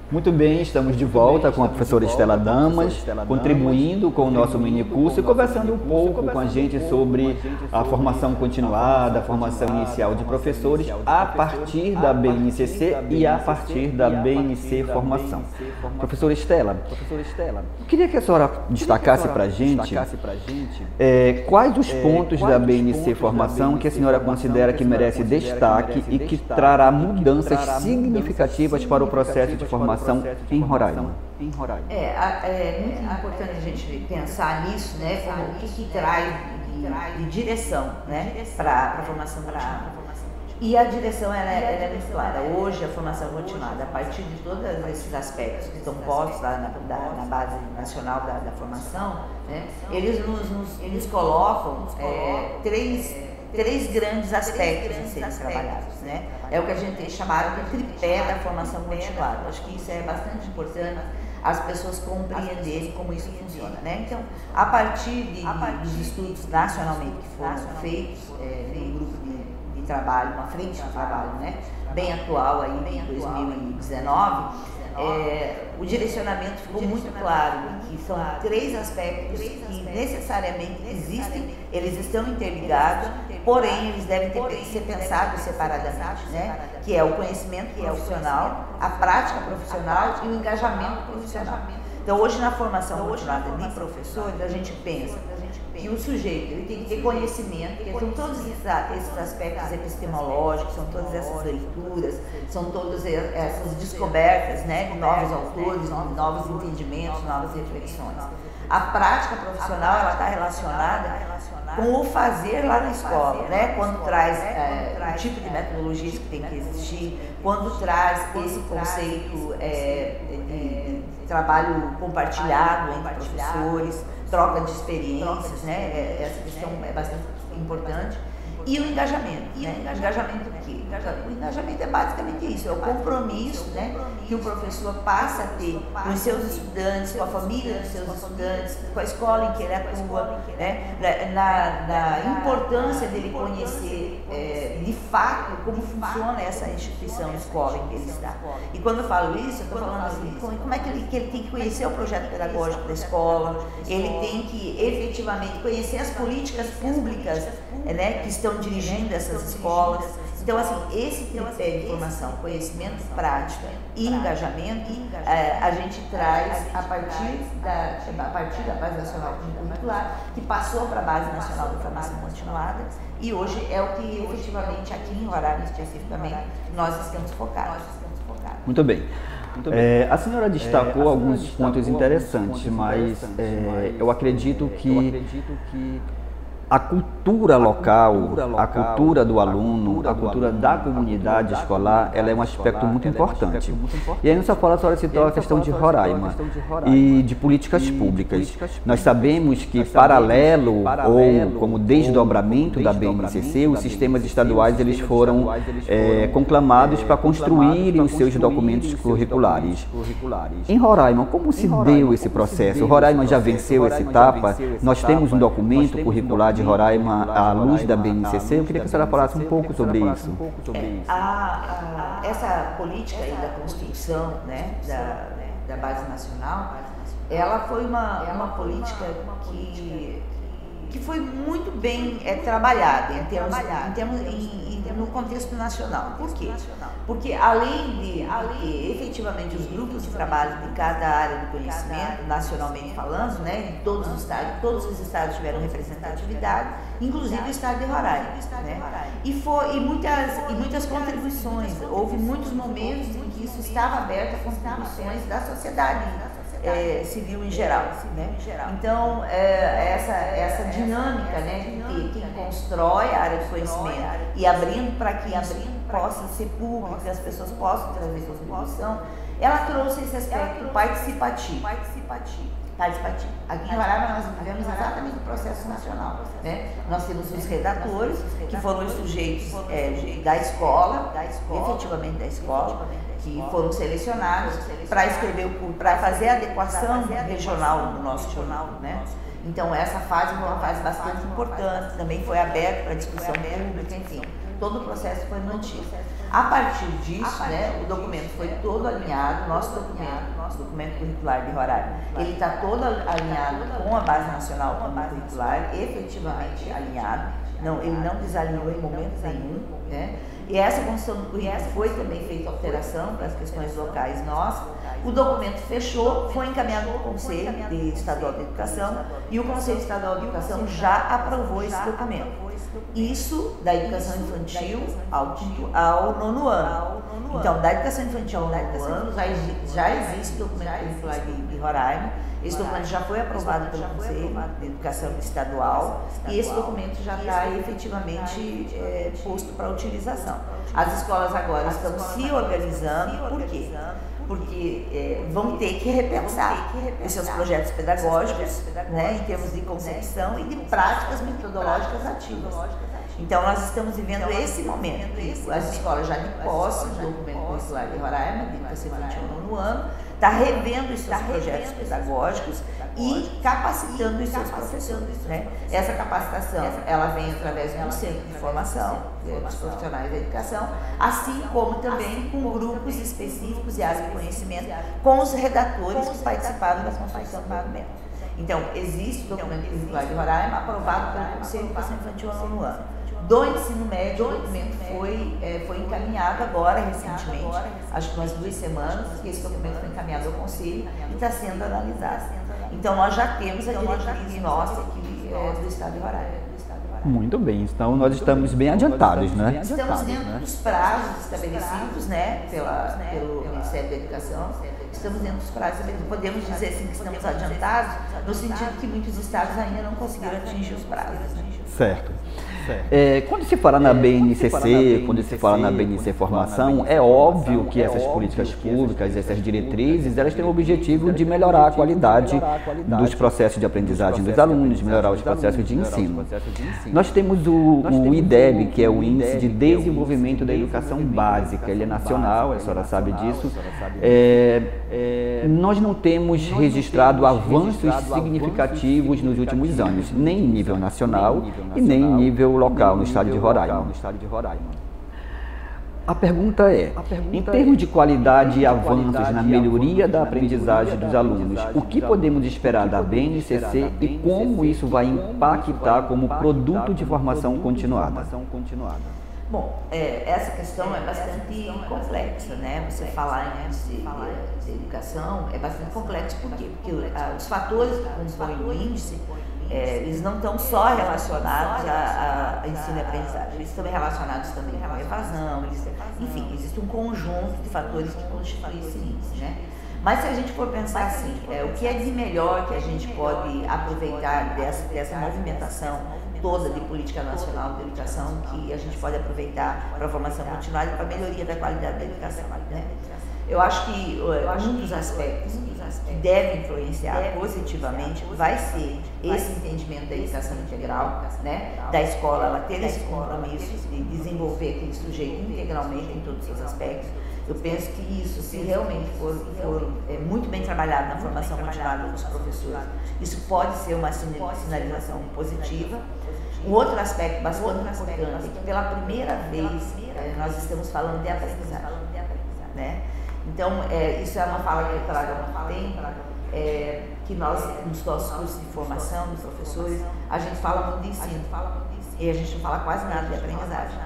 Muito bem, estamos de volta com a professora Estela Damas, contribuindo com o nosso mini curso e conversando um pouco com a gente sobre a formação continuada, a formação inicial de professores a partir da BNCC e a partir da BNC Formação. Professora Estela, eu queria que a senhora destacasse para a gente quais os pontos da BNC Formação que a senhora considera que merece destaque e que trará mudanças significativas para o processo de formação em Roraima. É muito importante a gente pensar nisso, né? Como o que traz de direção, né? Para a formação continuada. E a direção ela é muito clara. Hoje a formação continuada, a partir de todos esses aspectos que estão postos lá na base nacional da formação, né? Eles nos colocam três grandes aspectos a serem trabalhados, né? É o que a gente tem chamado de tripé da formação continuada. Acho que isso é bastante importante as pessoas compreenderem como isso funciona, né? Então, a partir dos estudos nacionalmente que foram feitos, um grupo de trabalho, uma frente de trabalho, né? Bem atual aí em 2019, o direcionamento ficou muito claro que são três aspectos que necessariamente existem, eles estão interligados, porém eles devem ser pensados separadamente, né? Que é o conhecimento profissional, a prática profissional e o engajamento profissional. Então hoje na formação continuada de professores a gente pensa que o sujeito ele tem que ter conhecimento, que são todos esses aspectos epistemológicos, são todas essas leituras, são todas essas descobertas, né, de novos autores, de novos entendimentos, novas reflexões. A prática profissional ela está relacionada com o fazer lá na escola, né? Quando traz o tipo de metodologias que tem que existir, quando traz esse conceito de trabalho compartilhado entre professores, troca de experiências, né? Essa questão é bastante importante. E o engajamento, né? O engajamento do quê? O engajamento é basicamente isso, é o compromisso, né, que o professor passa a ter com os seus estudantes, com a família dos seus estudantes, com a escola em que ele atua, né, na importância dele conhecer de fato como funciona essa instituição, escola em que ele está. E quando eu falo isso, eu estou falando assim, como é que ele tem que conhecer o projeto pedagógico da escola, ele tem que efetivamente conhecer as políticas públicas, né, que estão dirigindo essas escolas. Então, assim, esse tripé de formação, conhecimento, prática e engajamento, a gente traz a partir da Base Nacional Curricular, que passou para a Base Nacional de Formação Continuada, e hoje é o que efetivamente aqui em Roraima especificamente nós estamos focados. Muito bem. A senhora destacou alguns pontos interessantes, mas eu acredito que a cultura local, a cultura do aluno, a cultura da comunidade escolar, ela é um aspecto muito importante. E aí nessa fala a senhora citou a questão de Roraima e de políticas públicas. Nós sabemos que paralelo ou como desdobramento da BNCC, os sistemas estaduais eles foram conclamados para construírem os seus documentos curriculares. Em Roraima, como se deu esse processo? Roraima já venceu essa etapa? Nós temos um documento curricular de Roraima à luz da BNCC. Eu queria que a senhora falasse um pouco sobre isso. Essa política aí da construção, né, da Base Nacional, ela foi uma política que foi muito bem trabalhada no contexto nacional. Por quê? Porque além de efetivamente os grupos de trabalho de cada área do conhecimento, nacionalmente falando, né, em todos os estados tiveram representatividade, inclusive o estado de Roraima, né? E muitas contribuições, houve muitos momentos em que isso estava aberto a contribuições da sociedade civil em geral, né? Então essa dinâmica, né, de quem constrói a área de conhecimento e abrindo para que isso possa ser público, que as pessoas possam trazer contribuição, ela trouxe esse aspecto participativo. Aqui em Roraima nós vivemos exatamente o processo nacional, né? Nós temos os redatores, que foram os sujeitos da escola, efetivamente da escola, que foram selecionados para escrever para fazer a adequação regional do nosso jornal, né? Então essa fase foi uma fase bastante importante, também foi aberta para discussão pública, enfim, todo o processo foi mantido. A partir disso, né, o documento foi todo alinhado, nosso documento curricular de Roraima, ele está todo alinhado com a Base Nacional Comum Curricular, efetivamente alinhado, ele não desalinhou em momento nenhum, né? E essa construção do currículo foi também feita alteração para as questões locais nossas. O documento fechou, foi encaminhado ao Conselho Estadual de Educação e o Conselho Estadual de Educação já aprovou esse documento. Isso da educação infantil ao nono ano. Então, da educação infantil ao nono ano já existe o documento curricular de Roraima. Esse documento já foi aprovado pelo Conselho de Educação Estadual e esse documento já está efetivamente posto para utilização. As escolas agora estão se organizando, por quê? Porque vão ter que repensar os seus projetos pedagógicos, né, em termos de concepção e de práticas metodológicas ativas. Então, nós estamos vivendo esse momento, as escolas já de posse do documento curricular de Roraima, de educação infantil no ano, está revendo os seus projetos pedagógicos e capacitando os seus professores, né? Essa capacitação, ela vem através do centro de formação dos profissionais da educação, assim como também com grupos específicos de área de conhecimento, com os redatores que participaram da construção do documento. Então, existe o documento curricular de Roraima aprovado pelo Conselho de Educação Infantil no ano. Do ensino médio, o documento foi encaminhado agora, recentemente, acho que umas 2 semanas, que esse documento foi encaminhado ao Conselho e está sendo analisado. Então, nós já temos a diretriz nossa aqui do Estado de Roraima. Muito bem, então nós estamos bem adiantados, né? Estamos dentro dos prazos estabelecidos, né, pelo Ministério da Educação. Estamos dentro dos prazos estabelecidos. Podemos dizer assim que estamos adiantados, no sentido que muitos estados ainda não conseguiram atingir os prazos. Né? Certo. Quando se fala na BNCC, quando se fala na BNC Formação, é óbvio que essas políticas públicas, essas diretrizes, elas têm o objetivo de melhorar a qualidade dos processos de aprendizagem dos alunos, melhorar os processos de ensino. Nós temos o IDEB, que é o Índice de Desenvolvimento da Educação Básica, ele é nacional, a senhora sabe disso. Nós não temos registrado avanços significativos nos últimos anos, nem em nível nacional e nem em nível local, no estado de Roraima. A pergunta é, em termos de qualidade e avanços na melhoria da aprendizagem dos alunos, o que podemos esperar da BNCC e como isso vai impactar como produto de formação continuada? Bom, essa questão é bastante complexa, né? Você falar em índice de educação é bastante complexo, por quê? Porque os fatores que compõem o índice, eles não estão só relacionados a ensino e aprendizagem, eles estão relacionados também com a evasão, enfim, existe um conjunto de fatores que constituem esse índice, né? Mas se a gente for pensar assim, o que é de melhor que a gente pode aproveitar dessa movimentação toda de política nacional de educação, que a gente pode aproveitar para a formação continuada e para a melhoria da qualidade da educação, né? Eu acho que um dos aspectos que deve influenciar positivamente vai ser esse entendimento da educação integral, né? Da escola, ela ter esse compromisso de desenvolver aquele sujeito integralmente em todos os seus aspectos. Eu penso que isso, se realmente for muito bem trabalhado na formação continuada dos professores, isso pode ser uma sinalização positiva. Um outro aspecto bastante importante é que pela primeira vez nós estamos falando de aprendizagem, né? Então, isso é uma fala que eu trago há muito tempo, que nós, nos nossos cursos de formação de professores, a gente fala muito de ensino e a gente não fala quase nada de aprendizagem.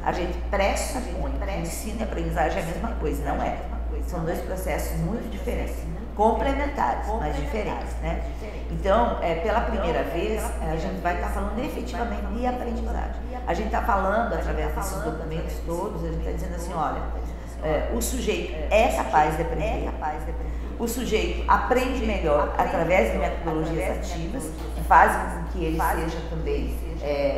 A gente pressupõe que ensino e aprendizagem é a mesma coisa, não é? São dois processos muito diferentes, complementares, mas diferentes, né? Então, pela primeira vez, a gente vai estar falando efetivamente de aprendizagem. A gente está falando, através desses documentos todos, a gente está dizendo assim, olha, o sujeito é capaz de aprender, o sujeito aprende melhor através de metodologias ativas, que fazem com que ele seja também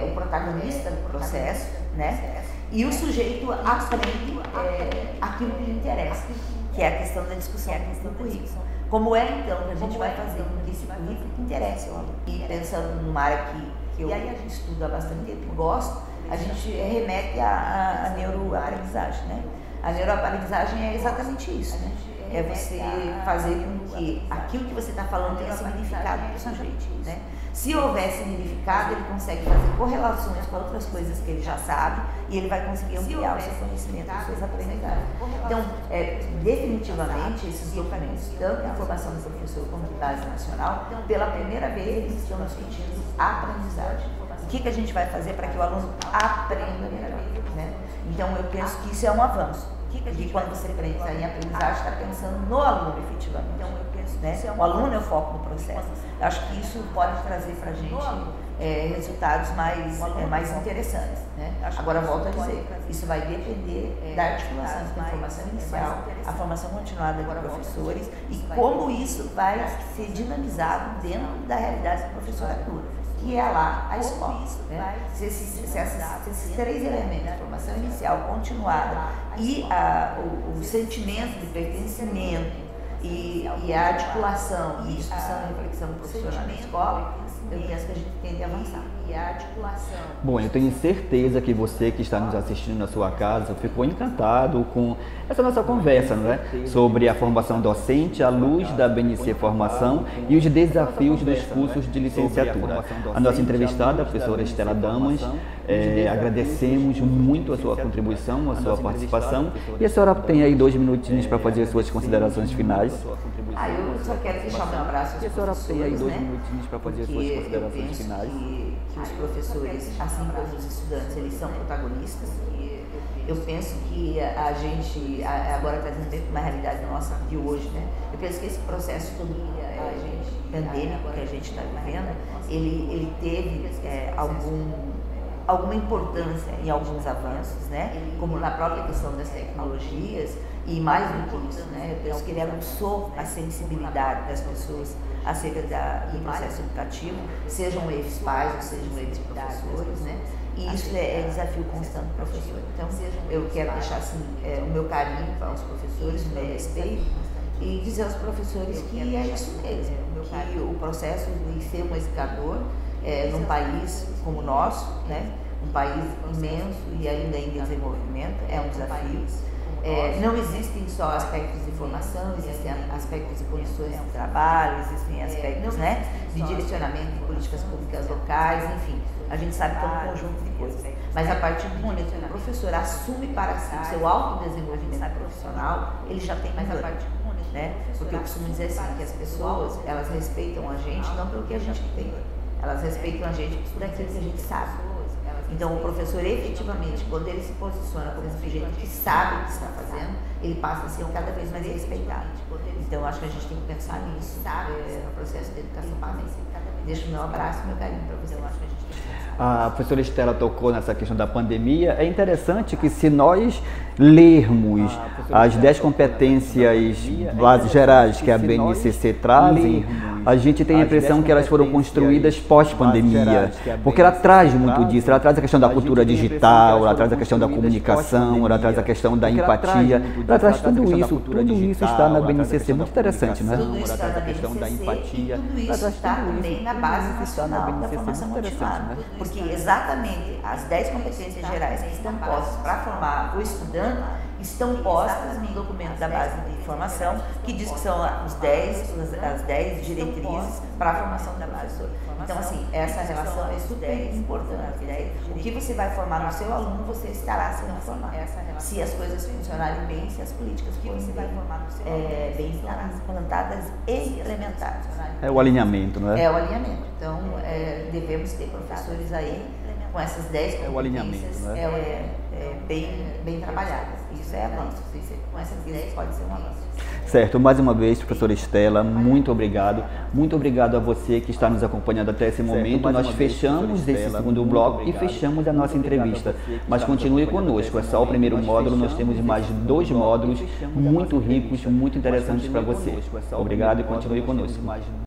o protagonista do processo, né? E o sujeito aprende aquilo que lhe interessa, que é a questão da discussão do currículo. Como então que a gente vai fazer com que esse currículo interesse ao aluno? E pensando numa área que eu estudo há bastante tempo e gosto, a gente remete à neuroaprendizagem, né? A neuroaprendizagem é exatamente isso, né? é você fazer com que aquilo que você está falando tenha significado para o sujeito, né? Se houver significado, ele consegue fazer correlações com outras coisas que ele já sabe e ele vai conseguir ampliar o seu conhecimento, as suas aprendizagens. Então, definitivamente, esses documentos, tanto a formação do professor como de base nacional, pela primeira vez eles estão discutindo a aprendizagem. O que a gente vai fazer para que o aluno aprenda melhor, né? Então, eu penso que isso é um avanço. E quando você pensa em aprendizagem, está pensando no aluno, efetivamente. Então, eu penso, né? O aluno é o foco do processo. Eu acho que isso pode trazer para a gente resultados mais interessantes, né? Agora, volto a dizer, isso vai depender da articulação entre a formação inicial, a formação continuada de professores e como isso vai ser dinamizado dentro da realidade do professor atua, que é lá a escola, né? Se esses três elementos, formação inicial, continuada e o sentimento de pertencimento e a articulação e discussão e reflexão profissional na escola, eu penso que a gente tende a avançar. E a articulação. Bom, eu tenho certeza que você que está nos assistindo na sua casa ficou encantado com essa nossa conversa, não é? Sobre a formação docente à luz da BNC Formação e os desafios dos cursos de licenciatura. A nossa entrevistada, a professora Estela Damas, agradecemos muito a sua contribuição, a sua participação. E a senhora tem aí 2 minutinhos para fazer as suas considerações finais. Eu só quero deixar meu abraço aos professores, e a senhora tem aí 2 minutinhos para fazer as suas considerações finais. Que os professores, assim como os estudantes, eles são protagonistas. Eu penso que a gente, agora trazendo uma realidade nossa de hoje, né? Eu penso que esse processo todo pandêmico que a gente está vivendo, ele teve alguma importância em alguns avanços, né? Como na própria questão das tecnologias, e mais do que isso, né? Eu penso que ele aguçou a sensibilidade das pessoas acerca do processo educativo, sejam eles pais ou sejam eles professores, né? E isso é desafio constante do professor. Então, eu quero deixar assim, o meu carinho aos professores, o meu respeito, e dizer aos professores que é isso mesmo, que o processo de ser um educador num país como o nosso, né? Um país imenso e ainda em desenvolvimento, é um desafio. Não existem só aspectos de formação, existem aspectos de condições de trabalho, existem aspectos, né, de direcionamento de políticas públicas locais, enfim, a gente sabe que é um conjunto de coisas. Mas a partir do momento que o professor assume para si o seu autodesenvolvimento profissional, ele já tem mais a partir do momento, né? Porque eu costumo dizer assim, que as pessoas, elas respeitam a gente não pelo que a gente tem, elas respeitam a gente por aquilo que a gente sabe. Então, o professor, efetivamente, quando ele se posiciona como um sujeito que sabe o que está fazendo, ele passa a ser cada vez mais respeitado. Então, acho que a gente tem que pensar nisso, no processo de educação básica. Deixo o meu abraço e meu carinho para você. A professora Estela tocou nessa questão da pandemia. É interessante que se nós lermos as 10 competências bases gerais que a BNCC trazem, a gente tem a impressão que elas foram construídas pós-pandemia, porque ela traz muito disso, ela traz a questão da cultura digital, ela traz a questão da comunicação, ela traz a questão da empatia, ela traz tudo isso está na BNCC, muito interessante, né? Tudo isso está na BNCC e tudo isso está também na base nacional da formação continuada, porque exatamente as 10 competências gerais que estão postas para formar o estudante estão postas no documento da base de formação, que diz que são as 10 diretrizes para a formação da base. Então, assim, essa relação é super importante, né? O que você vai formar no seu aluno, você estará sendo formado. Se as coisas funcionarem bem, se as políticas forem bem implantadas e implementadas. É o alinhamento, não é? É o alinhamento. Então, devemos ter professores aí com essas 10 competências bem trabalhadas. Isso é avanço. Com essas 10 pode ser um avanço. Certo, mais uma vez, professora Estela, muito obrigado. Muito obrigado a você que está nos acompanhando até esse momento. Nós fechamos esse segundo bloco e fechamos a nossa entrevista. Mas continue conosco, é só o primeiro módulo, nós temos mais 2 módulos muito ricos, muito interessantes para você. Obrigado e continue conosco.